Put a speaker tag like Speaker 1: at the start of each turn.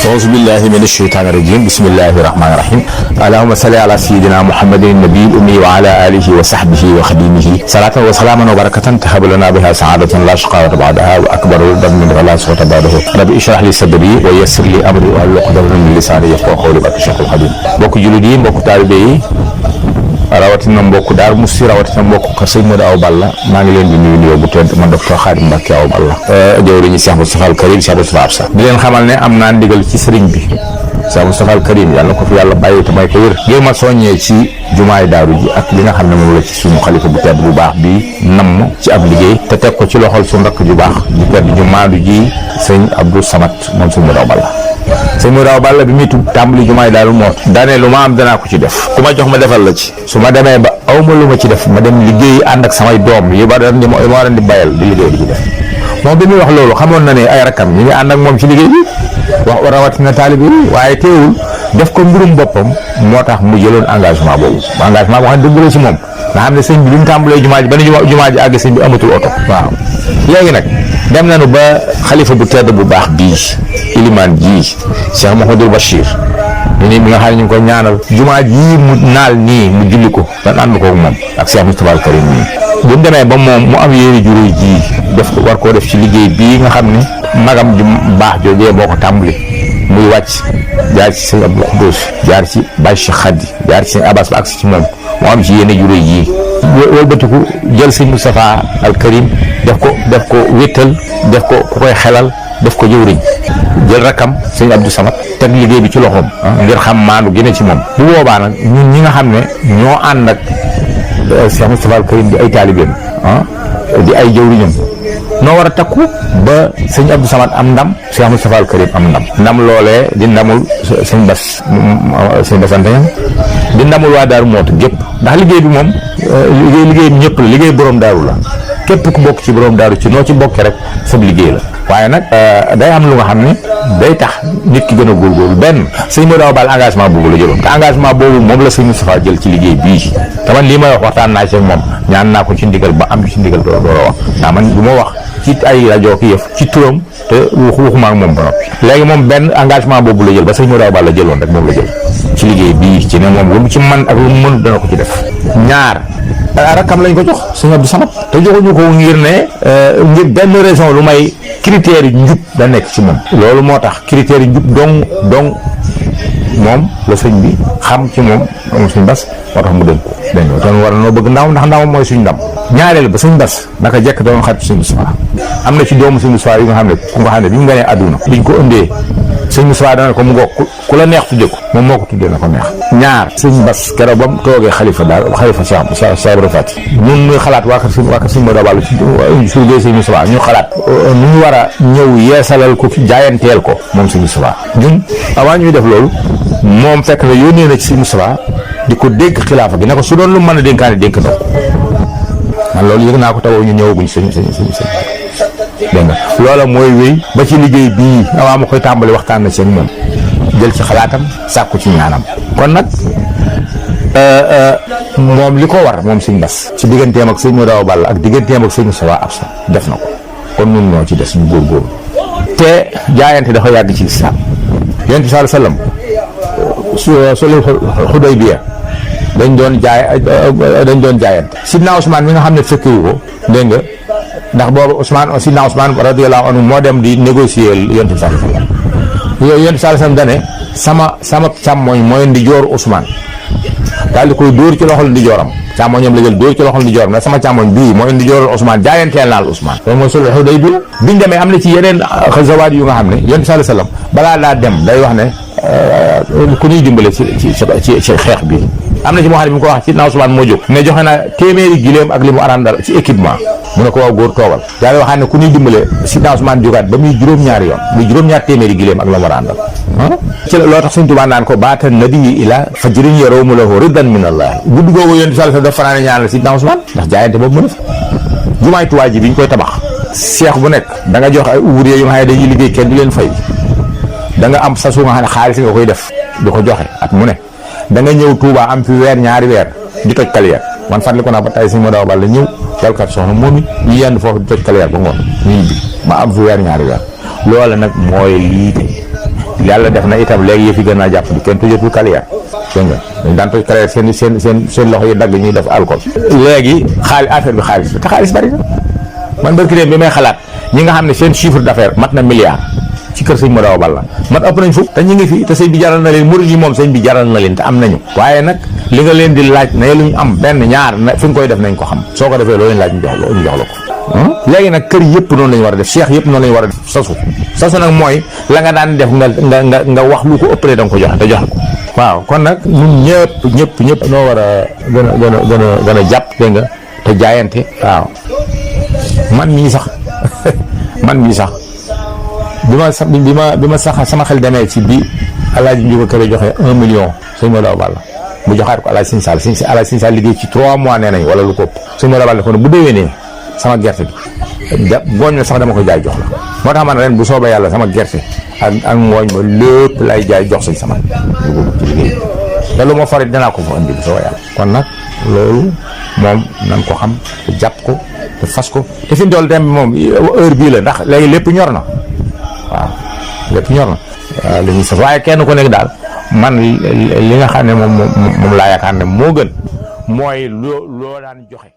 Speaker 1: أعوذ بالله من الشيطان الرجيم بسم الله الرحمن الرحيم اللهم صل على سيدنا محمد النبي الأمي وعلى آله وصحبه وخديمه صلاة وسلاما وبركة تهب لنا بها سعادة لا شقاوة بعدها وأكبر رضا من غلا صوت بعده رب اشرح لي صدري ويسر لي أمري واحلل عقدة من لساني يفقهوا قولي barke Cheikhul Khadim mbokk jullit yi mbokk taalibe yi rawatina mbokk Daaru Musti rawatina mbokk kër Sëñ Modou Awa Balla maa ngi leen di nuyu nuyoo bu tedd man docteur Khadim Mbacké Awa Balla jëwriñu Cheikh Moustapha Al Karim Cheikh Moustapha Absa di leen xamal ne am naa ndigal ci sëriñ bi Cheikh Moustapha Al Karim yàlla ko fi yàlla bàyyi te may ko wér ngir ma soññee ci jumaay daaru ji ak li nga xam ne moom la ci suñu xalifa bu tedd bu baax bi namm ci ab liggéey te teg ko ci loxol suñu rakk ju baax ju tedd ju maandu ji sëñ Abdou Samad moom Sëñ Modou Awa Balla Sëñ Modou Awa Balla bi muy tudd tàmbali jumaay daaru moo daane lu ma am danaa ko ci def ku ma jox ma defal la ci su ma demee ba awma lu ma ci def ma dem liggéey ànd ak samay doom yi ma waran di bayal di liggéey di ci def moom bi muy wax loolu xamoon na ne ay rakkam ñi ngi ànd ak moom ci liggéey bi wax rawatina taalibe yi waaye teewul def ko mbirum boppam moo tax mu jëloon engagement boobu engagement boo xam ne dëgg la ci moom nga xam ne sëñ bi bi mu tàmbalee jumaa ji ba jumaa ji àgg sëñ bi amatul oto waaw léegi nag dem nañu ba xalifa bu tedd bu baax bii ilimaan ji Cheikh Mouhamadoul Bachir ni mi nga xam ne ñu ngi ko ñaanal jumaa ji mu naal nii mu julli ko dan ànd ko moom ak Cheikh Moustapha Al Karim nii bu ñu demee ba moom mu am yéene juré ji def ko war koo def ci liggéey bii nga xam ne magam ju baax joojee boo ko tàmbali muy wàcc jaar ci sëñ Abdou Khoudous jaar ci Baye Cheikh Khady jaar ci sëñ Abbas ba agsi ci moom mu am ci yéene juré ji wëlbatiku jël sëñ Moustapha Al Karim def ko wéttal def ko ku koy xelal def ko jëwriñ jël rakam sëñ Abdou Samad teg liggéey bi ci loxoom ngir xam maandu gën ci moom bu boobaa nag ñun ñi nga xam ne ñoo ànd ak Cheikh Moustapha Al Karim di ay taalibeem di ay jëwriñam noo war a takku ba sëñ Abdou Samad am ndam Cheikh Moustapha Al Karim am ndam loolee di ndamul sëñ Bass Antañam di ndamul waa Daaru Mooti gépp ndax liggéey bi moom liggéey bi ñëpp la liggéey borom daaru la képp ku bokk ci borom daaru ci noo ci bokkee rek sab liggéey la waaye nag day am lu nga xam ne day tax nit ki gën a góorgóorlu benn Sëñ Modou Awa Balla engagement boobu la jëloon te engagement boobu moom la sëñ Moustapha jël ci liggéey bii te man lii may wax waxtaan naa ci moom ñaan naa ko ci ndigal ba am ci ndigal door a wax ndax man du ma wax ci ay rajo ki yëf ci turam te waxuma ak moom ba noppi léegi moom benn engagement boobu la jël ba Sëñ Modou Awa Balla jëloon rek moom la jël ci liggéey bii ci ne moom lu mu ci man ak lu mu mënut dana ko ci def ñaar rakkam lañ ko jox sëñ Abdou Samad te joxuñu ko ngir ngir benn raison lu may critères yi njub da nekk ci moom loolu moo tax critères yi njub dong moom la sëñ bi xam ci moom suñ Bass moo tax mu dénk ko dégg nga kon war noo bëgg ndaw ndax ndaw mooy suñ ndam ñaareel ba sëñ Bass naka jekk doon xat sëñ Moustapha am na ci doomu sëñ Moustapha yi nga xam ne ku nga xam ne bi mu ganee àdduna biñ ko ëndee sëñ Moustapha dana ko mu ngoog ku la neex tudde ko moom moo ko tuddee na ko neex ñaar sëñ Bass keroog ba mu toogee xalifa Cheikh Ibra Fati ñun muy xalaat waa kër sëñ Modou Awa Balla ci liggéey sëñ Moustapha ñu xalaat nu ñu war a ñëw yeesalal ko fi jaayanteel ko moom sëñ Moustapha ñun avant ñuy def loolu moom fekk na yónnee na ci sëñ Moustapha di ko dénk xilaafa gi ne ko su doon lu mën a dénkaane dénk na ko man loolu yëg naa ko tawoo ñu ñëwaguñ sëñ dégg nga loola mooy wéy ba ci liggéey bii avant ma koy tàmbali waxtaan na ci ak moom jël ci xalaatam sàkku ci ñaanam kon nag moom li ko war moom sëñ Bass ci digganteem ak sëñ Modou Awa Balla ak digganteem ak sëñ Moustapha Absa def na ko kon nun ñoo ci des ñu góorgóorlu te jaayante dafa yàgg ci lislaam yonent bi sallallahu alayhi wasallam sulhul Hudaybiya dañ doon jaayante Sidna Ousmane mi nga xam ne fekkewu ko dégg nga ndax boobu Sidna Ousmane radiyallahu anhu moo dem di négocier yonent bi sallallahu alayhi wasallam yonent bi sallallahu alayhi wasallam dane sama càmmoñ mooy ndi joor Ousmane daal di koy dóor ci loxol ndi jooram càmmoñam la jël dóor ci loxol ndi jooram ne sama càmmoñ bii mooy ndi jooral Ousmane jaayanteel naal Ousmane loolu mooy sulhu Hudaybiya biñ demee am na ci yeneen xazawaat yu nga xam ne yonent bi sallallahu alayhi wasallam balaa daa dem day wax ne ku ñuy dimbale ci xeex bi am na ci moo xam ne bi mu ko wax ci na Ousmane moo jóg ne joxe na téeméeri giléem ak li mu arandal ci équipement mu ne ko waaw góor toogal daal di waxaat ne ku ñuy dimbale si na Ousmane jógaat ba muy juróom-ñaari yoon muy juróom-ñaar téeméeri giléem ak la mu arandal ci loo tax Sëñ Tuubaa naan ko baata nabi ila fajrin yarawmu lahu ridan min allah guddi googu yonent sallallahu alayhi wasallam dafa fanaane ñaanal si na Ousmane ndax jaayante boobu mu def jumaay Tuubaa ji bi ñu koy tabax seex bu nekk da nga jox ay ouvrier yu nga xam ne dañuy liggéey kenn du leen fay da nga am sasu nga xam ne xaalis nga koy def di ko joxe at mu ne da nga ñëw Touba am fi weer ñaari weer di toj kaliyeer man fàttali ko naa ba tey Sëñ Modou Awa Balla ñëw jalkat soxna moom it ñu yenn foofu di toj kaliyeer ba ngoon ñu ñibbi ma am fi weer ñaari weer loola nag mooy lii yàlla def na itam léegi yëf yi gën naa jàpp di kenn tëjatul carrière dégg nga dañ daan toj carrière seen loxo yi dagg ñuy def alcool léegi affaire bi xaalis bi te xaalis bari na man barki dem bi may xalaat ñi nga xam ne seen chiffre d'affaires mat na milliard ci kër sëñ Modou Awa Balla mat ëpp nañ fukk te ñu ngi fi te sëñ bi jaral na leen murid yi moom sëñ bi jaral na leen te am nañu waaye nag li nga leen di laaj ne lu ñu am benn ñaar fi nga koy def nañ ko xam soo ko defee loo leen laaj ñu jox la ko léegi nag kër yëpp noonu lañu war a def cheikh yëpp noonu lañu war a def sasu nag mooy la nga daan def nga wax lu ko ëppalee da nga ko joxe te joxe ko waaw kon nag ñun ñëpp noo war a gën a jàpp dégg nga te jaayante waaw man mii sax bi ma sax sama xel demee ci bi Alaaji Njuga Kebe joxe 1 million sëñ Modou Awa Balla mu joxaat ko Alaaji Sëñ Saal liggéey ci 3 mois nee nañ wala lu ko ëpp sëñ Modou Awa Balla ko ne bu déwénee sama gerte bi ngooñ la sax dama ko jaay jox la moo tax man ren bu soobee yàlla sama gerte ak ngooñ ba lépp lay jaay jox sëñ sama dugub ci liggéey te lu ma farit danaa ko fa indi bu soobee yàlla kon nag loolu moom nan ko xam te jàpp ko te fas ko te fi mu toll dem moom heure bii la ndax léegi lépp ñor na waaw lépp ñor na waaw li ñuy saf waaye kenn ku nekk daal man li nga xam ne moom laa yaakaar ne moo gën mooy loo daan joxe